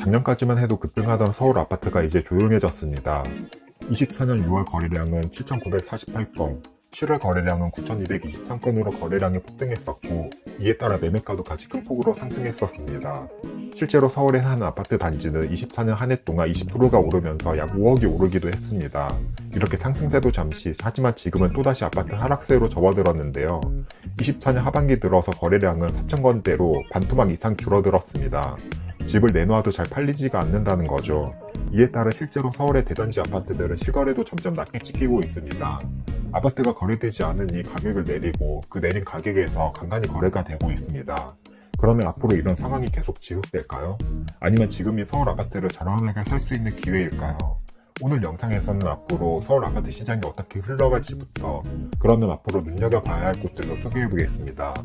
작년까지만 해도 급등하던 서울 아파트가 이제 조용해졌습니다. 24년 6월 거래량은 7,948건, 7월 거래량은 9,223건으로 거래량이 폭등했었고, 이에 따라 매매가도 같이 큰 폭으로 상승했었습니다. 실제로 서울의 한 아파트 단지는 24년 한 해 동안 20%가 오르면서 약 5억이 오르기도 했습니다. 이렇게 상승세도 잠시, 하지만 지금은 또다시 아파트 하락세로 접어들었는데요. 24년 하반기 들어서 거래량은 3,000건대로 반토막 이상 줄어들었습니다. 집을 내놓아도 잘 팔리지가 않는다는 거죠. 이에 따라 실제로 서울의 대단지 아파트들은 실거래도 점점 낮게 찍히고 있습니다. 아파트가 거래되지 않으니 가격을 내리고 그 내린 가격에서 간간히 거래가 되고 있습니다. 그러면 앞으로 이런 상황이 계속 지속될까요? 아니면 지금이 서울 아파트를 저렴하게 살 수 있는 기회일까요? 오늘 영상에서는 앞으로 서울 아파트 시장이 어떻게 흘러갈지부터, 그러면 앞으로 눈여겨봐야 할 곳들도 소개해보겠습니다.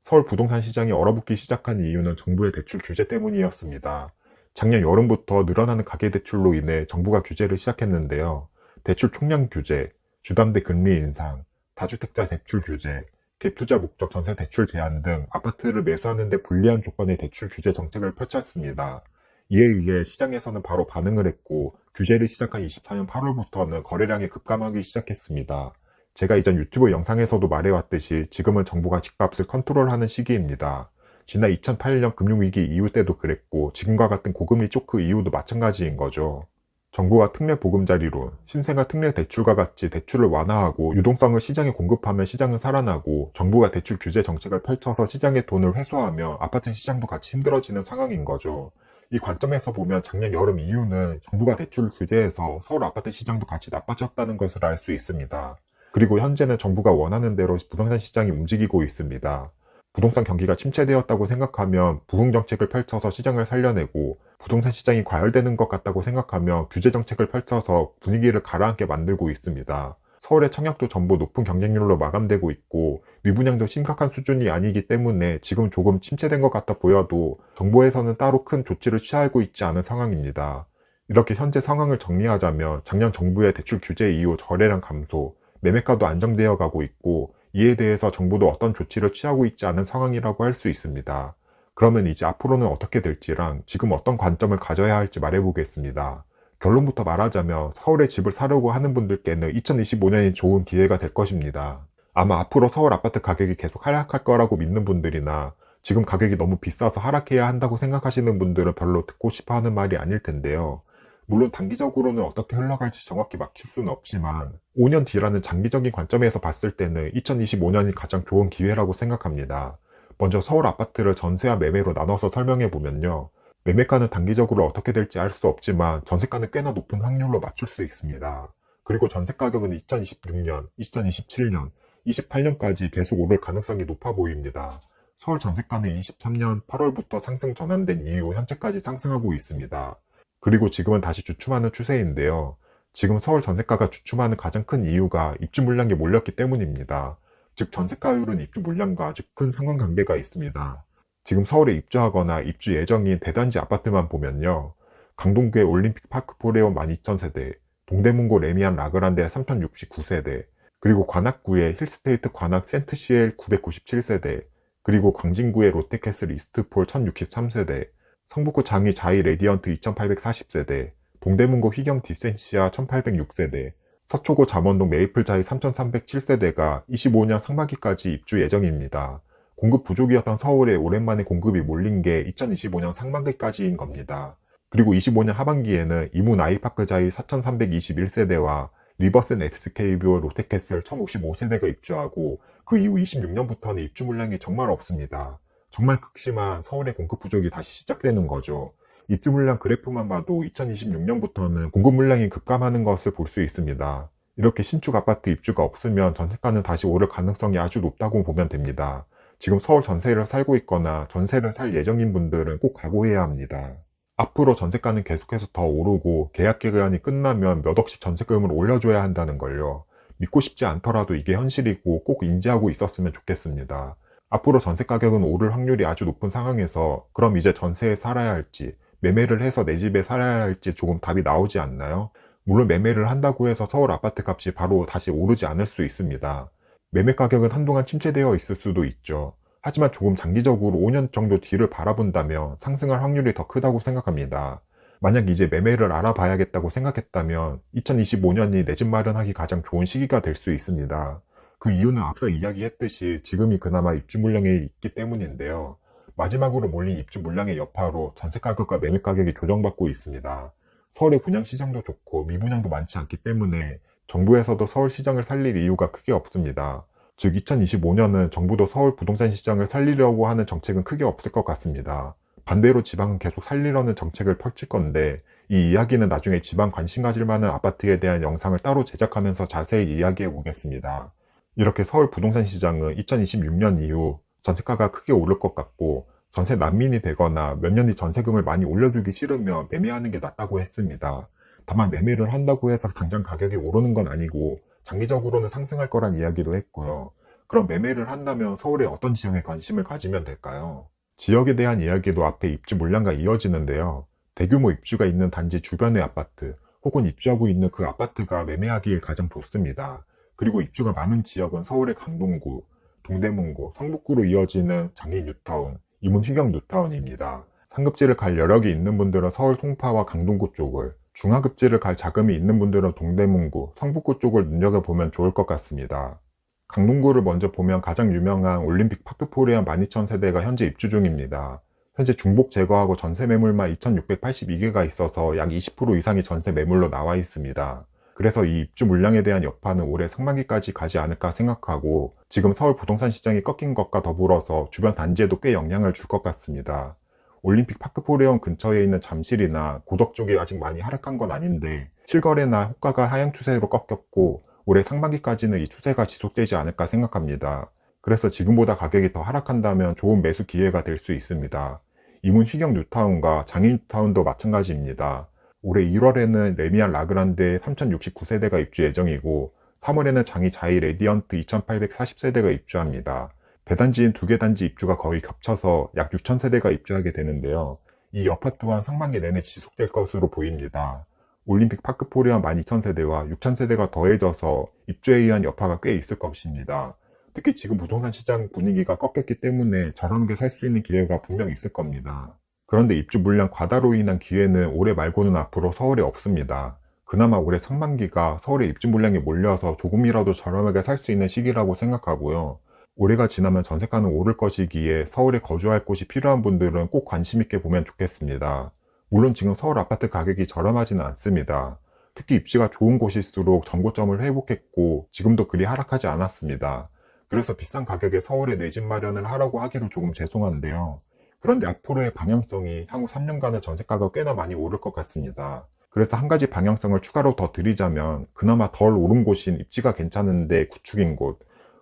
서울 부동산 시장이 얼어붙기 시작한 이유는 정부의 대출 규제 때문이었습니다. 작년 여름부터 늘어나는 가계대출로 인해 정부가 규제를 시작했는데요. 대출 총량 규제, 주담대 금리 인상, 다주택자 대출 규제, 갭투자 목적 전세 대출 제한 등 아파트를 매수하는 데 불리한 조건의 대출 규제 정책을 펼쳤습니다. 이에 의해 시장에서는 바로 반응을 했고 규제를 시작한 24년 8월부터는 거래량이 급감하기 시작했습니다. 제가 이전 유튜브 영상에서도 말해왔듯이 지금은 정부가 집값을 컨트롤하는 시기입니다. 지난 2008년 금융위기 이후 때도 그랬고 지금과 같은 고금리 쇼크 이후도 마찬가지인 거죠. 정부가 특례 보금자리론, 신생아 특례 대출과 같이 대출을 완화하고 유동성을 시장에 공급하면 시장은 살아나고 정부가 대출 규제 정책을 펼쳐서 시장의 돈을 회수하며 아파트 시장도 같이 힘들어지는 상황인 거죠. 이 관점에서 보면 작년 여름 이후는 정부가 대출을 규제해서 서울 아파트 시장도 같이 나빠졌다는 것을 알 수 있습니다. 그리고 현재는 정부가 원하는 대로 부동산 시장이 움직이고 있습니다. 부동산 경기가 침체되었다고 생각하면 부흥 정책을 펼쳐서 시장을 살려내고 부동산 시장이 과열되는 것 같다고 생각하면 규제 정책을 펼쳐서 분위기를 가라앉게 만들고 있습니다. 서울의 청약도 전부 높은 경쟁률로 마감되고 있고 미분양도 심각한 수준이 아니기 때문에 지금 조금 침체된 것 같아 보여도 정부에서는 따로 큰 조치를 취하고 있지 않은 상황입니다. 이렇게 현재 상황을 정리하자면 작년 정부의 대출 규제 이후 거래량 감소, 매매가도 안정되어 가고 있고 이에 대해서 정부도 어떤 조치를 취하고 있지 않은 상황이라고 할 수 있습니다. 그러면 이제 앞으로는 어떻게 될지랑 지금 어떤 관점을 가져야 할지 말해보겠습니다. 결론부터 말하자면 서울에 집을 사려고 하는 분들께는 2025년이 좋은 기회가 될 것입니다. 아마 앞으로 서울 아파트 가격이 계속 하락할 거라고 믿는 분들이나 지금 가격이 너무 비싸서 하락해야 한다고 생각하시는 분들은 별로 듣고 싶어 하는 말이 아닐 텐데요. 물론 단기적으로는 어떻게 흘러갈지 정확히 막힐 수는 없지만 5년 뒤라는 장기적인 관점에서 봤을 때는 2025년이 가장 좋은 기회라고 생각합니다. 먼저 서울 아파트를 전세와 매매로 나눠서 설명해 보면요. 매매가는 단기적으로 어떻게 될지 알 수 없지만 전세가는 꽤나 높은 확률로 맞출 수 있습니다. 그리고 전세 가격은 2026년, 2027년, 28년까지 계속 오를 가능성이 높아 보입니다. 서울 전세가는 23년 8월부터 상승 전환된 이후 현재까지 상승하고 있습니다. 그리고 지금은 다시 주춤하는 추세인데요. 지금 서울 전세가가 주춤하는 가장 큰 이유가 입주 물량이 몰렸기 때문입니다. 즉 전세가율은 입주 물량과 아주 큰 상관관계가 있습니다. 지금 서울에 입주하거나 입주 예정인 대단지 아파트만 보면요. 강동구의 올림픽 파크 포레온 12,000세대, 동대문구 레미안 라그란데 3,069세대, 그리고 관악구의 힐스테이트 관악 센트시엘 997세대, 그리고 광진구의 롯데캐슬 이스트폴 1,063세대, 성북구 장위 자이 레디언트 2,840세대, 동대문구 휘경 디센시아 1,806세대, 서초구 잠원동 메이플 자이 3,307세대가 25년 상반기까지 입주 예정입니다. 공급 부족이었던 서울에 오랜만에 공급이 몰린 게 2025년 상반기까지인 겁니다. 그리고 25년 하반기에는 이문 아이파크 자이 4,321세대와 리버센 SK뷰 롯데캐슬 1,055세대가 입주하고 그 이후 26년부터는 입주 물량이 정말 없습니다. 정말 극심한 서울의 공급 부족이 다시 시작되는 거죠. 입주 물량 그래프만 봐도 2026년부터는 공급 물량이 급감하는 것을 볼 수 있습니다. 이렇게 신축 아파트 입주가 없으면 전세가는 다시 오를 가능성이 아주 높다고 보면 됩니다. 지금 서울 전세를 살고 있거나 전세를 살 예정인 분들은 꼭 각오해야 합니다. 앞으로 전세가는 계속해서 더 오르고 계약 기간이 끝나면 몇 억씩 전세금을 올려줘야 한다는 걸요. 믿고 싶지 않더라도 이게 현실이고 꼭 인지하고 있었으면 좋겠습니다. 앞으로 전세 가격은 오를 확률이 아주 높은 상황에서 그럼 이제 전세에 살아야 할지 매매를 해서 내 집에 살아야 할지 조금 답이 나오지 않나요? 물론 매매를 한다고 해서 서울 아파트 값이 바로 다시 오르지 않을 수 있습니다. 매매 가격은 한동안 침체되어 있을 수도 있죠. 하지만 조금 장기적으로 5년 정도 뒤를 바라본다면 상승할 확률이 더 크다고 생각합니다. 만약 이제 매매를 알아봐야겠다고 생각했다면 2025년이 내 집 마련하기 가장 좋은 시기가 될 수 있습니다. 그 이유는 앞서 이야기했듯이 지금이 그나마 입주 물량이 있기 때문인데요. 마지막으로 몰린 입주 물량의 여파로 전세 가격과 매매 가격이 조정받고 있습니다. 서울의 분양 시장도 좋고 미분양도 많지 않기 때문에 정부에서도 서울 시장을 살릴 이유가 크게 없습니다. 즉 2025년은 정부도 서울 부동산 시장을 살리려고 하는 정책은 크게 없을 것 같습니다. 반대로 지방은 계속 살리려는 정책을 펼칠 건데 이 이야기는 나중에 지방 관심 가질 만한 아파트에 대한 영상을 따로 제작하면서 자세히 이야기해 보겠습니다. 이렇게 서울 부동산 시장은 2026년 이후 전세가가 크게 오를 것 같고 전세 난민이 되거나 몇 년 뒤 전세금을 많이 올려주기 싫으면 매매하는 게 낫다고 했습니다. 다만 매매를 한다고 해서 당장 가격이 오르는 건 아니고 장기적으로는 상승할 거란 이야기도 했고요. 그럼 매매를 한다면 서울의 어떤 지역에 관심을 가지면 될까요? 지역에 대한 이야기도 앞에 입주 물량과 이어지는데요. 대규모 입주가 있는 단지 주변의 아파트 혹은 입주하고 있는 그 아파트가 매매하기에 가장 좋습니다. 그리고 입주가 많은 지역은 서울의 강동구, 동대문구, 성북구로 이어지는 장인 뉴타운, 이문 휘경 뉴타운입니다. 상급지를 갈 여력이 있는 분들은 서울 송파와 강동구 쪽을, 중하급지를 갈 자금이 있는 분들은 동대문구, 성북구 쪽을 눈여겨보면 좋을 것 같습니다. 강동구를 먼저 보면 가장 유명한 올림픽 파크포레안 12,000세대가 현재 입주 중입니다. 현재 중복 제거하고 전세 매물만 2,682개가 있어서 약 20% 이상이 전세 매물로 나와 있습니다. 그래서 이 입주 물량에 대한 여파는 올해 상반기까지 가지 않을까 생각하고 지금 서울 부동산 시장이 꺾인 것과 더불어서 주변 단지에도 꽤 영향을 줄 것 같습니다. 올림픽 파크포레온 근처에 있는 잠실이나 고덕 쪽이 아직 많이 하락한 건 아닌데 실거래나 호가가 하향 추세로 꺾였고 올해 상반기까지는 이 추세가 지속되지 않을까 생각합니다. 그래서 지금보다 가격이 더 하락한다면 좋은 매수 기회가 될 수 있습니다. 이문 휘경 뉴타운과 장인 뉴타운도 마찬가지입니다. 올해 1월에는 레미안 라그란데 3069세대가 입주 예정이고 3월에는 장이 자이 레디언트 2840세대가 입주합니다. 대단지인 2개 단지 입주가 거의 겹쳐서 약 6000세대가 입주하게 되는데요. 이 여파 또한 상반기 내내 지속될 것으로 보입니다. 올림픽 파크포레안 12000세대와 6000세대가 더해져서 입주에 의한 여파가 꽤 있을 것입니다. 특히 지금 부동산 시장 분위기가 꺾였기 때문에 저렴하게 살 수 있는 기회가 분명 있을 겁니다. 그런데 입주 물량 과다로 인한 기회는 올해 말고는 앞으로 서울에 없습니다. 그나마 올해 상반기가 서울에 입주 물량이 몰려서 조금이라도 저렴하게 살 수 있는 시기라고 생각하고요. 올해가 지나면 전세가는 오를 것이기에 서울에 거주할 곳이 필요한 분들은 꼭 관심 있게 보면 좋겠습니다. 물론 지금 서울 아파트 가격이 저렴하지는 않습니다. 특히 입지가 좋은 곳일수록 정고점을 회복했고 지금도 그리 하락하지 않았습니다. 그래서 비싼 가격에 서울에 내 집 마련을 하라고 하기도 조금 죄송한데요. 그런데 앞으로의 방향성이 향후 3년간은 전세가가 꽤나 많이 오를 것 같습니다. 그래서 한 가지 방향성을 추가로 더 드리자면 그나마 덜 오른 곳인 입지가 괜찮은데 구축인 곳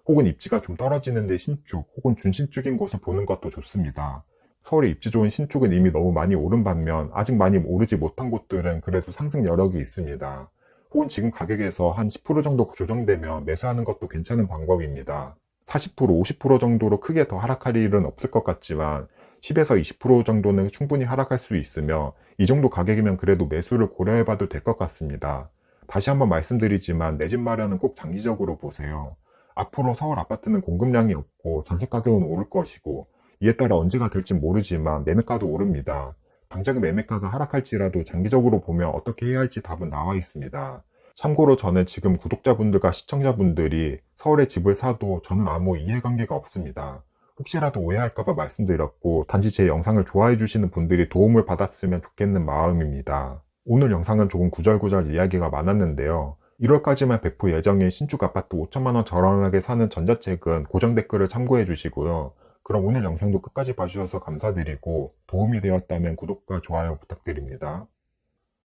혹은 입지가 좀 떨어지는데 신축 혹은 준신축인 곳을 보는 것도 좋습니다. 서울에 입지 좋은 신축은 이미 너무 많이 오른 반면 아직 많이 오르지 못한 곳들은 그래도 상승 여력이 있습니다. 혹은 지금 가격에서 한 10% 정도 조정되면 매수하는 것도 괜찮은 방법입니다. 40%, 50% 정도로 크게 더 하락할 일은 없을 것 같지만 10에서 20% 정도는 충분히 하락할 수 있으며 이 정도 가격이면 그래도 매수를 고려해봐도 될 것 같습니다. 다시 한번 말씀드리지만 내 집 마련은 꼭 장기적으로 보세요. 앞으로 서울 아파트는 공급량이 없고 전세 가격은 오를 것이고 이에 따라 언제가 될지 모르지만 매매가도 오릅니다. 당장 매매가가 하락할지라도 장기적으로 보면 어떻게 해야 할지 답은 나와 있습니다. 참고로 저는 지금 구독자분들과 시청자분들이 서울에 집을 사도 저는 아무 이해관계가 없습니다. 혹시라도 오해할까봐 말씀드렸고 단지 제 영상을 좋아해 주시는 분들이 도움을 받았으면 좋겠는 마음입니다. 오늘 영상은 조금 구절구절 이야기가 많았는데요. 1월까지만 배포 예정인 신축 아파트 5천만원 저렴하게 사는 전자책은 고정 댓글을 참고해 주시고요. 그럼 오늘 영상도 끝까지 봐주셔서 감사드리고 도움이 되었다면 구독과 좋아요 부탁드립니다.